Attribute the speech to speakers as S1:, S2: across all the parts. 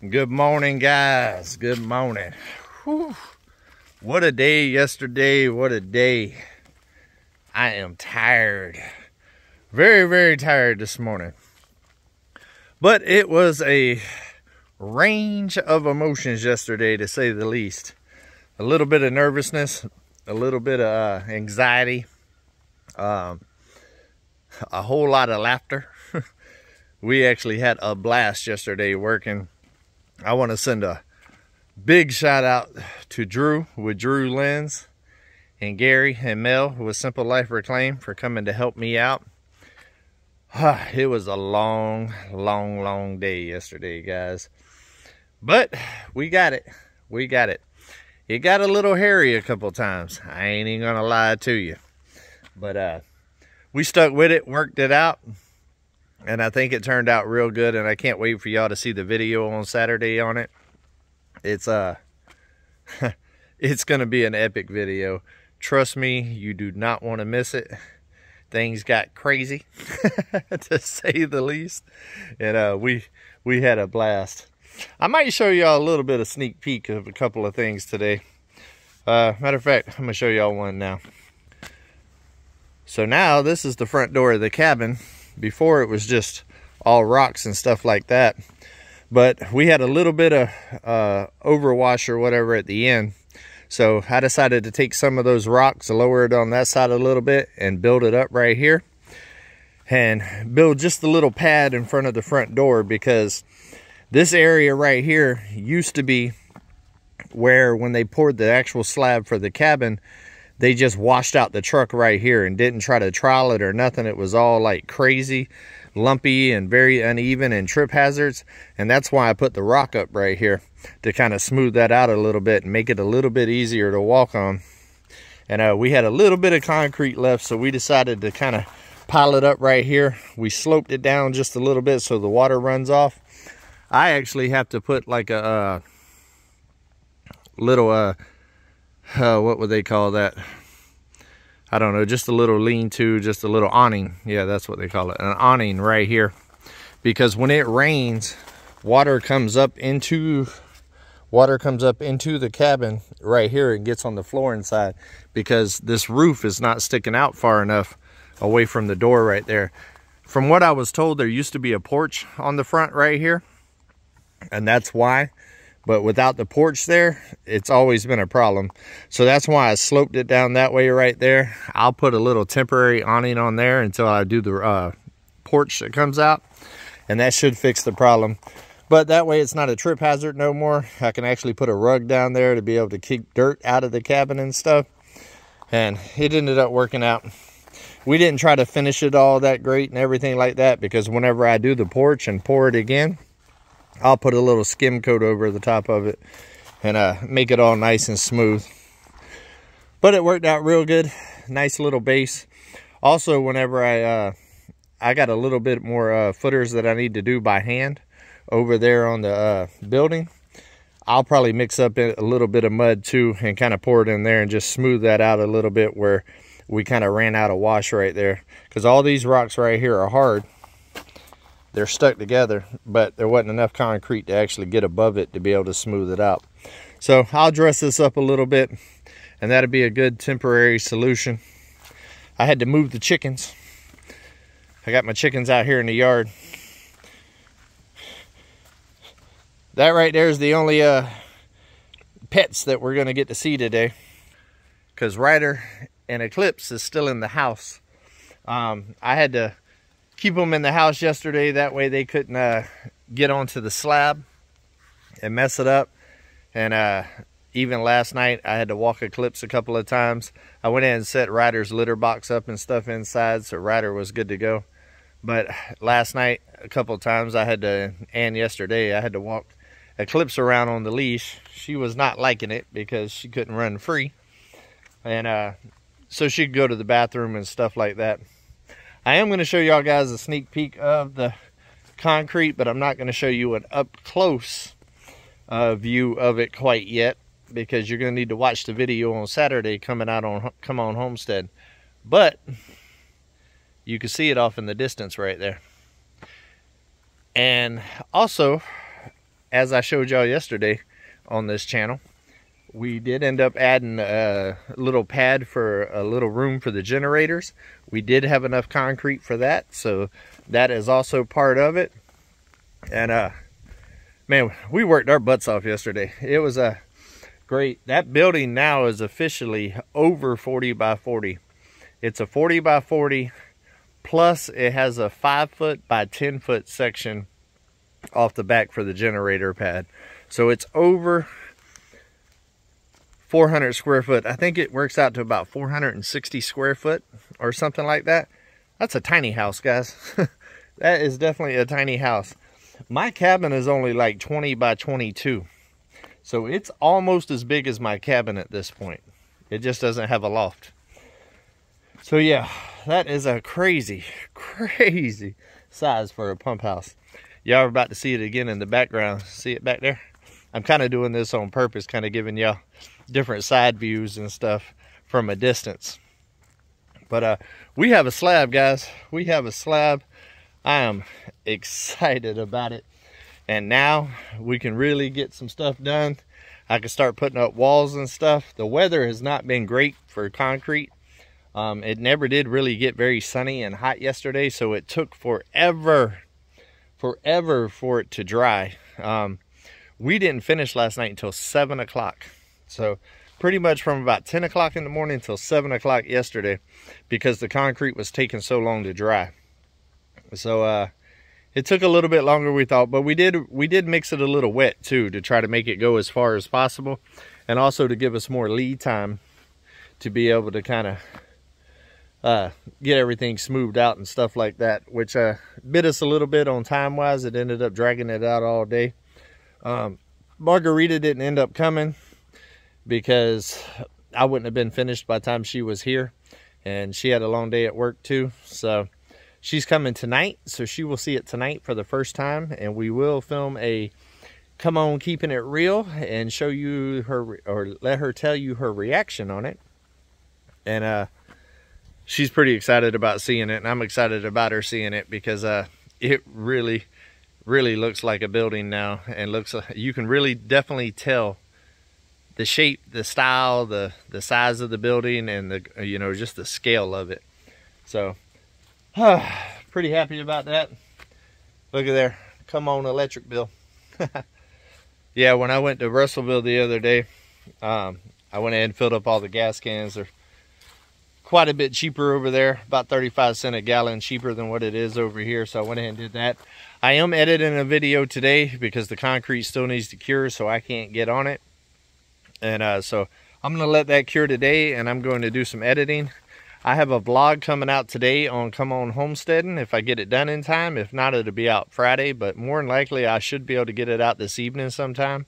S1: Good morning, guys. Good morning. Whew. What a day yesterday. What a day. I am tired. Very, very tired this morning. But it was a range of emotions yesterday, to say the least. A little bit of nervousness, a little bit of anxiety, a whole lot of laughter. We actually had a blast yesterday working. I want to send a big shout out to Drew with Drew Lens and Gary and Mel with Simple Life Reclaim for coming to help me out. It was a long day yesterday, guys. But we got it. We got it. It got a little hairy a couple times. I ain't even gonna lie to you. But we stuck with it, worked it out. And I think it turned out real good, and I can't wait for y'all to see the video on Saturday on it. It's it's gonna be an epic video. Trust me, you do not want to miss it. Things got crazy, to say the least. And we had a blast. I might show y'all a little bit of sneak peek of a couple of things today. Matter of fact, I'm gonna show y'all one now. So now this is the front door of the cabin. Before it was just all rocks and stuff like that, but we had a little bit of overwash or whatever at the end, so I decided to take some of those rocks, lower it on that side a little bit, and build it up right here, and build just a little pad in front of the front door, because this area right here used to be where, when they poured the actual slab for the cabin, they just washed out the truck right here and didn't try to trowel it or nothing. It was all like crazy, lumpy, and very uneven and trip hazards. And that's why I put the rock up right here, to kind of smooth that out a little bit and make it a little bit easier to walk on. And we had a little bit of concrete left, so we decided to kind of pile it up right here. We sloped it down just a little bit so the water runs off. I actually have to put like a little what would they call that? I don't know, just a little lean-to, just a little awning. Yeah, that's what they call it, an awning right here. Because when it rains, water comes up into the cabin right here and gets on the floor inside, because this roof is not sticking out far enough away from the door right there. From what I was told, there used to be a porch on the front right here, and that's why. But without the porch there, it's always been a problem. So that's why I sloped it down that way right there. I'll put a little temporary awning on there until I do the porch that comes out, and that should fix the problem. But that way it's not a trip hazard no more. I can actually put a rug down there to be able to keep dirt out of the cabin and stuff. And it ended up working out. We didn't try to finish it all that great and everything like that, because whenever I do the porch and pour it again, I'll put a little skim coat over the top of it and make it all nice and smooth. But it worked out real good. Nice little base. Also, whenever I got a little bit more footers that I need to do by hand over there on the building, I'll probably mix up a little bit of mud too and kind of pour it in there and just smooth that out a little bit where we kind of ran out of wash right there. Because all these rocks right here are hard. They're stuck together, but there wasn't enough concrete to actually get above it to be able to smooth it out. So I'll dress this up a little bit, and that'll be a good temporary solution. I had to move the chickens. I got my chickens out here in the yard. That right there is the only pets that we're going to get to see today, because Ryder and Eclipse is still in the house. I had to keep them in the house yesterday, that way they couldn't get onto the slab and mess it up. And even last night I had to walk Eclipse a couple of times. I went in and set Ryder's litter box up and stuff inside, so Ryder was good to go. But last night a couple of times I had to, and yesterday I had to walk Eclipse around on the leash. She was not liking it because she couldn't run free, and so she could go to the bathroom and stuff like that. I am going to show y'all guys a sneak peek of the concrete, but I'm not going to show you an up-close view of it quite yet, because you're going to need to watch the video on Saturday coming out on Come On Homestead. But you can see it off in the distance right there. And also, as I showed y'all yesterday on this channel, we did end up adding a little pad for a little room for the generators. We did have enough concrete for that, so that is also part of it. And man, we worked our butts off yesterday. It was great. That building now is officially over 40 by 40. It's a 40 by 40, plus it has a 5-foot by 10-foot section off the back for the generator pad. So it's over 400 square foot. I think it works out to about 460 square foot or something like that. That's a tiny house, guys. That is definitely a tiny house. My cabin is only like 20 by 22. So it's almost as big as my cabin at this point. It just doesn't have a loft. So yeah, that is a crazy, crazy size for a pump house. Y'all are about to see it again in the background. See it back there? I'm kind of doing this on purpose, kind of giving y'all different side views and stuff from a distance. But we have a slab, guys. We have a slab. I am excited about it. And now we can really get some stuff done. I can start putting up walls and stuff. The weather has not been great for concrete. It never did really get very sunny and hot yesterday, so it took forever for it to dry. We didn't finish last night until 7 o'clock. So pretty much from about 10 o'clock in the morning until 7 o'clock yesterday, because the concrete was taking so long to dry. So it took a little bit longer we thought, but we did mix it a little wet too, to try to make it go as far as possible, and also to give us more lead time to be able to kind of get everything smoothed out and stuff like that, which bit us a little bit on time wise. It ended up dragging it out all day. Margarita didn't end up coming because I wouldn't have been finished by the time she was here, and she had a long day at work too. So she's coming tonight, so she will see it tonight for the first time, and we will film a come on keeping it real and show you her, or let her tell you her reaction on it. And she's pretty excited about seeing it, and I'm excited about her seeing it, because it really looks like a building now, and looks, you can really definitely tell the shape, the style, the size of the building, and the, you know, just the scale of it. So pretty happy about that. Look at there, come on electric bill. Yeah, when I went to Russellville the other day, I went ahead and filled up all the gas cans. They're quite a bit cheaper over there, about 35 cents a gallon cheaper than what it is over here. So I went ahead and did that. I am editing a video today because the concrete still needs to cure, so I can't get on it. And so I'm going to let that cure today, and I'm going to do some editing. I have a vlog coming out today on Come On Homesteading, if I get it done in time. If not, it'll be out Friday, but more than likely I should be able to get it out this evening sometime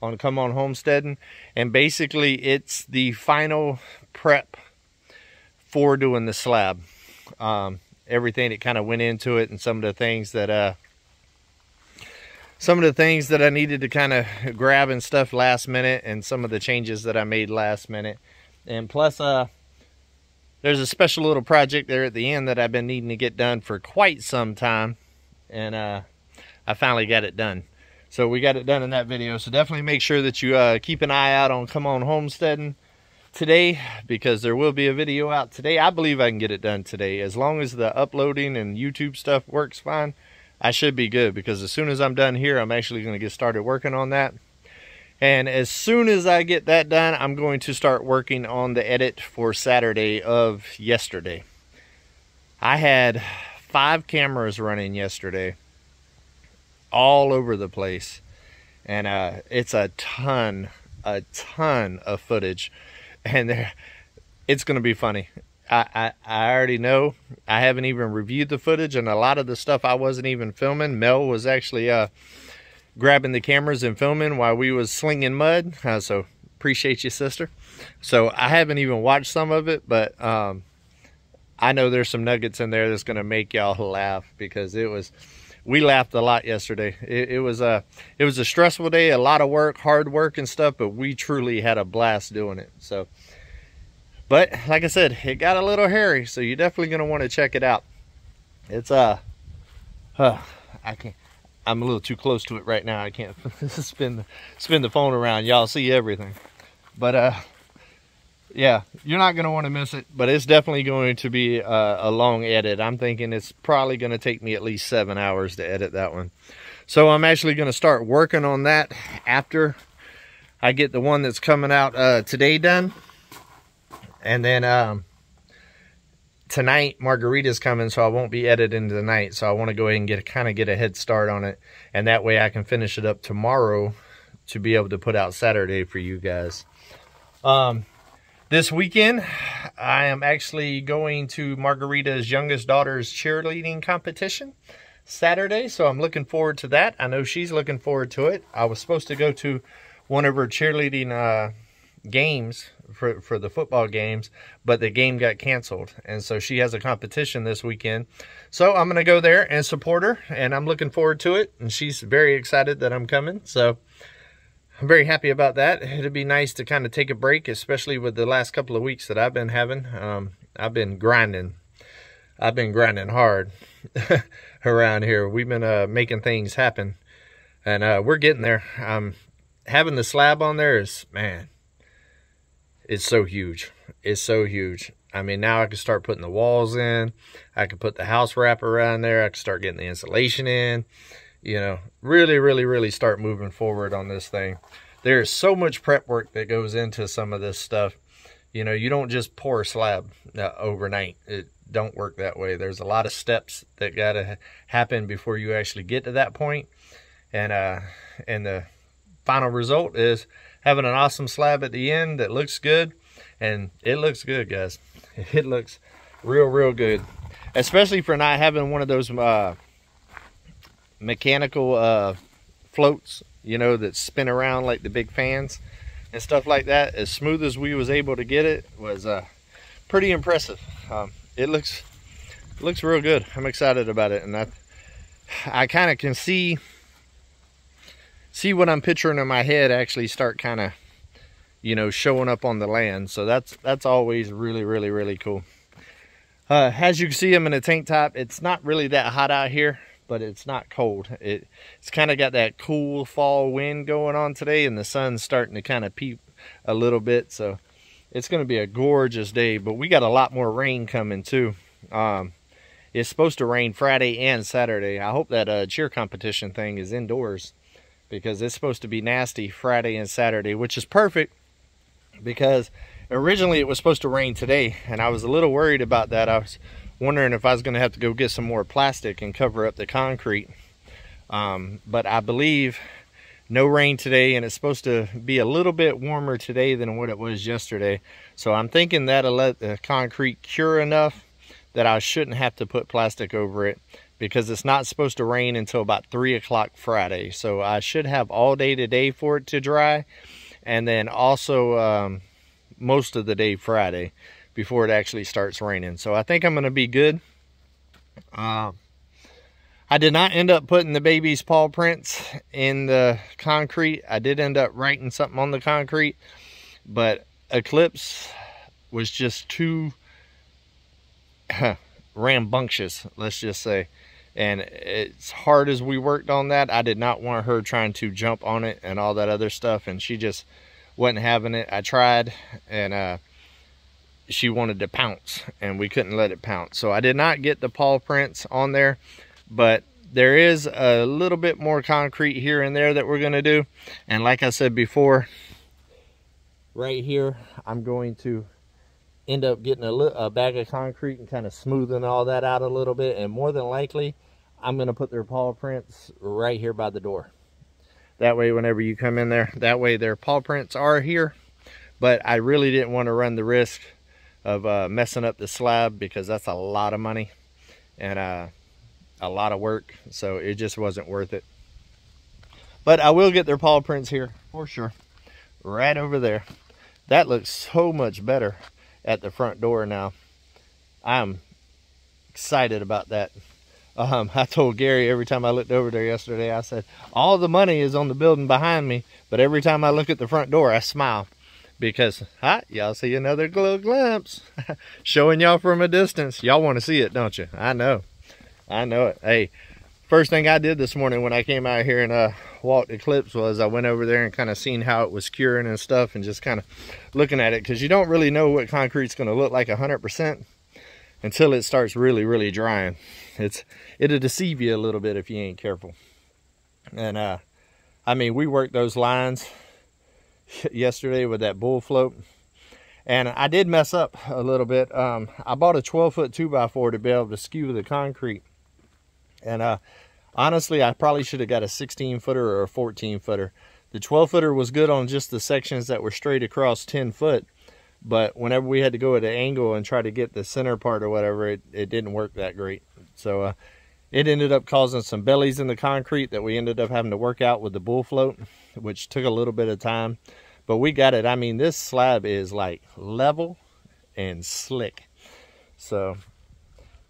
S1: on Come On Homesteading. And basically it's the final prep for doing the slab. Everything that kind of went into it, and some of the things that I needed to kind of grab and stuff last minute, and some of the changes that I made last minute. And plus there's a special little project there at the end that I've been needing to get done for quite some time, and I finally got it done. So we got it done in that video. So definitely make sure that you keep an eye out on Come On Homesteading today, because there will be a video out today. I believe I can get it done today. As long as the uploading and YouTube stuff works fine, I should be good, because as soon as I'm done here, I'm actually going to get started working on that. And as soon as I get that done, I'm going to start working on the edit for Saturday of yesterday. I had 5 cameras running yesterday all over the place, and it's a ton of footage, and it's going to be funny. I already know. I haven't even reviewed the footage, and a lot of the stuff I wasn't even filming. Mel was actually grabbing the cameras and filming while we was slinging mud, so appreciate you, sister. So I haven't even watched some of it, but I know there's some nuggets in there that's going to make y'all laugh, because we laughed a lot yesterday. It was a stressful day, a lot of work, hard work and stuff, but we truly had a blast doing it. So, but like I said, it got a little hairy, so you're definitely going to want to check it out. It's I'm a little too close to it right now. I can't spin the phone around. Y'all see everything. But yeah, you're not going to want to miss it. But it's definitely going to be a long edit. I'm thinking it's probably going to take me at least 7 hours to edit that one. So I'm actually going to start working on that after I get the one that's coming out today done. And then tonight Margarita's coming, so I won't be editing tonight. So I want to go ahead and kind of get a head start on it, and that way I can finish it up tomorrow to be able to put out Saturday for you guys. This weekend I am actually going to Margarita's youngest daughter's cheerleading competition Saturday, so I'm looking forward to that. I know she's looking forward to it. I was supposed to go to one of her cheerleading games for the football games, but the game got canceled, and so she has a competition this weekend. So I'm gonna go there and support her, and I'm looking forward to it, and she's very excited that I'm coming, so I'm very happy about that. It'd be nice to kind of take a break, especially with the last couple of weeks that I've been having. I've been grinding hard around here. We've been making things happen, and we're getting there. Having the slab on there is, man, it's so huge. It's so huge. I mean, now I can start putting the walls in. I can put the house wrap around there. I can start getting the insulation in. You know, really start moving forward on this thing. There's so much prep work that goes into some of this stuff. You know, you don't just pour a slab overnight. It don't work that way. There's a lot of steps that gotta happen before you actually get to that point. And the final result is having an awesome slab at the end that looks good. And it looks good, guys. It looks real good. Especially for not having one of those mechanical floats, you know, that spin around like the big fans and stuff like that. As smooth as we was able to get it was pretty impressive. It looks real good. I'm excited about it, and I kind of can see what I'm picturing in my head actually start kind of, you know, showing up on the land. So that's always really cool. As you can see, I'm in a tank top. It's not really that hot out here, but it's not cold. It's kind of got that cool fall wind going on today, and the sun's starting to kind of peep a little bit. So it's going to be a gorgeous day, but we got a lot more rain coming too. It's supposed to rain Friday and Saturday. I hope that cheer competition thing is indoors, because it's supposed to be nasty Friday and Saturday, which is perfect, because originally it was supposed to rain today, and I was a little worried about that. I was wondering if I was going to have to go get some more plastic and cover up the concrete. But I believe no rain today, and it's supposed to be a little bit warmer today than what it was yesterday. So I'm thinking that'll let the concrete cure enough that I shouldn't have to put plastic over it, because it's not supposed to rain until about 3 o'clock Friday. So I should have all day today for it to dry, and then also most of the day Friday before it actually starts raining. So I think I'm going to be good. I did not end up putting the baby's paw prints in the concrete. I did end up writing something on the concrete, but Eclipse was just too rambunctious, let's just say. And as hard as we worked on that, I did not want her trying to jump on it and all that other stuff, and she just wasn't having it. I tried, and she wanted to pounce, and we couldn't let it pounce. So I did not get the paw prints on there, but there is a little bit more concrete here and there that we're going to do. And like I said before, right here, I'm going to end up getting a bag of concrete and kind of smoothing all that out a little bit. And more than likely, I'm going to put their paw prints right here by the door. That way, whenever you come in there, that way their paw prints are here. But I really didn't want to run the risk of messing up the slab, because that's a lot of money and a lot of work. So it just wasn't worth it. But I will get their paw prints here for sure. Right over there. That looks so much better at the front door now. I'm excited about that. I told Gary every time I looked over there yesterday, I said, all the money is on the building behind me, but every time I look at the front door, I smile. Because, y'all see another little glimpse. Showing y'all from a distance. Y'all want to see it, don't you? I know. I know it. Hey, first thing I did this morning when I came out here and walked Eclipse was I went over there and kind of seen how it was curing and stuff, and just kind of looking at it, because you don't really know what concrete's going to look like 100% until it starts really drying. It'll deceive you a little bit if you ain't careful. And I mean, we worked those lines yesterday with that bull float, and I did mess up a little bit. I bought a 12-foot 2x4 to be able to skew the concrete, and honestly, I probably should have got a 16-footer or a 14-footer. The 12-footer was good on just the sections that were straight across 10 foot, but whenever we had to go at an angle and try to get the center part or whatever, it didn't work that great. So it ended up causing some bellies in the concrete that we ended up having to work out with the bull float, which took a little bit of time, but we got it. I mean, this slab is like level and slick, so,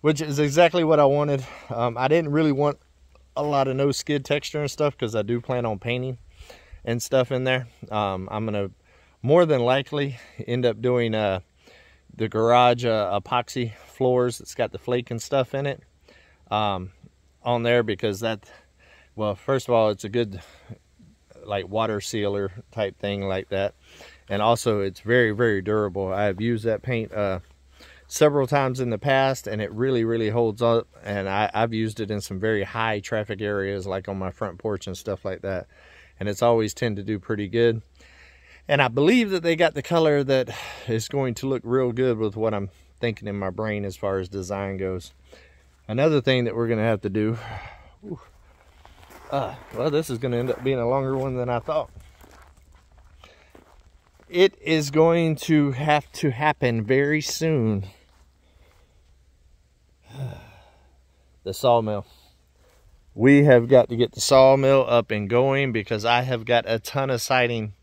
S1: which is exactly what I wanted. I didn't really want a lot of no skid texture and stuff, because I do plan on painting and stuff in there. I'm gonna more than likely end up doing the garage epoxy floors that's got the flake and stuff in it on there, because that, well, first of all, it's a good like water sealer type thing like that, and also it's very durable. I have used that paint several times in the past, and it really holds up, and I've used it in some very high traffic areas, like on my front porch and stuff like that, and it's always tend to do pretty good. And I believe that they got the color that is going to look real good with what I'm thinking in my brain as far as design goes. Another thing that we're going to have to do, well, this is going to end up being a longer one than I thought. It is going to have to happen very soon. The sawmill. We have got to get the sawmill up and going, because I have got a ton of siding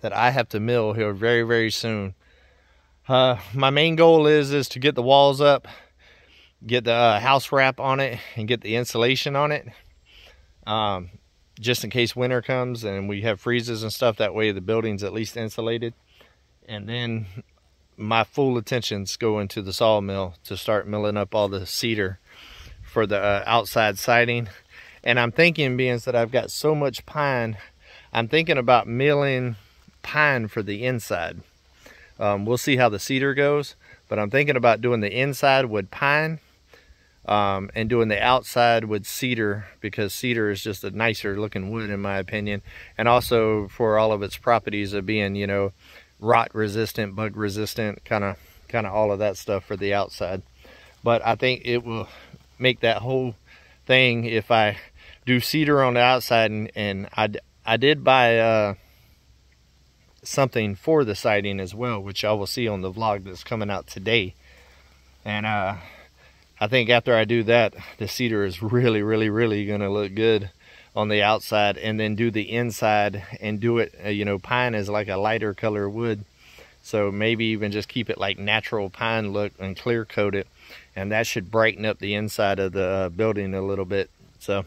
S1: that I have to mill here very soon. My main goal is to get the walls up, get the house wrap on it, and get the insulation on it, just in case winter comes and we have freezes and stuff. That way the building's at least insulated. And then my full attention's going to the sawmill to start milling up all the cedar for the outside siding. And I'm thinking, being that I've got so much pine, I'm thinking about milling pine for the inside. We'll see how the cedar goes, but I'm thinking about doing the inside with pine, and doing the outside with cedar, because cedar is just a nicer looking wood in my opinion, and also for all of its properties of being, you know, rot resistant, bug resistant, kind of all of that stuff for the outside. But I think it will make that whole thing if I do cedar on the outside, and I did buy something for the siding as well, which I will see on the vlog that's coming out today. And I think after I do that, the cedar is really gonna look good on the outside, and then do the inside and do it, you know, pine is like a lighter color wood, so maybe even just keep it like natural pine look and clear coat it, and that should brighten up the inside of the building a little bit. So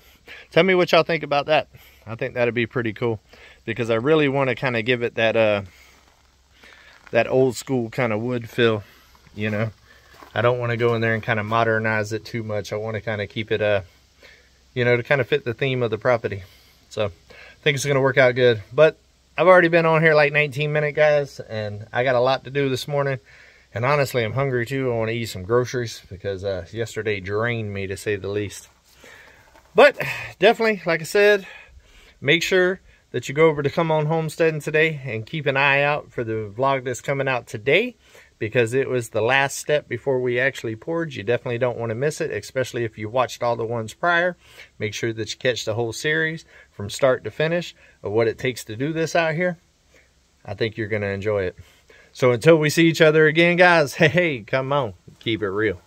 S1: tell me what y'all think about that. I think that'd be pretty cool, because I really want to kind of give it that that old school kind of wood feel, you know. I don't want to go in there and kind of modernize it too much. I want to kind of keep it you know, to kind of fit the theme of the property. So I think it's going to work out good. But I've already been on here like 19 minutes, guys, and I got a lot to do this morning. And honestly, I'm hungry too. I want to eat some groceries, because yesterday drained me, to say the least. But definitely, like I said, make sure that you go over to Come On Homesteading today and keep an eye out for the vlog that's coming out today, because it was the last step before we actually poured. You definitely don't want to miss it, especially if you watched all the ones prior. Make sure that you catch the whole series from start to finish of what it takes to do this out here. I think you're going to enjoy it. So until we see each other again, guys, hey, come on, keep it real.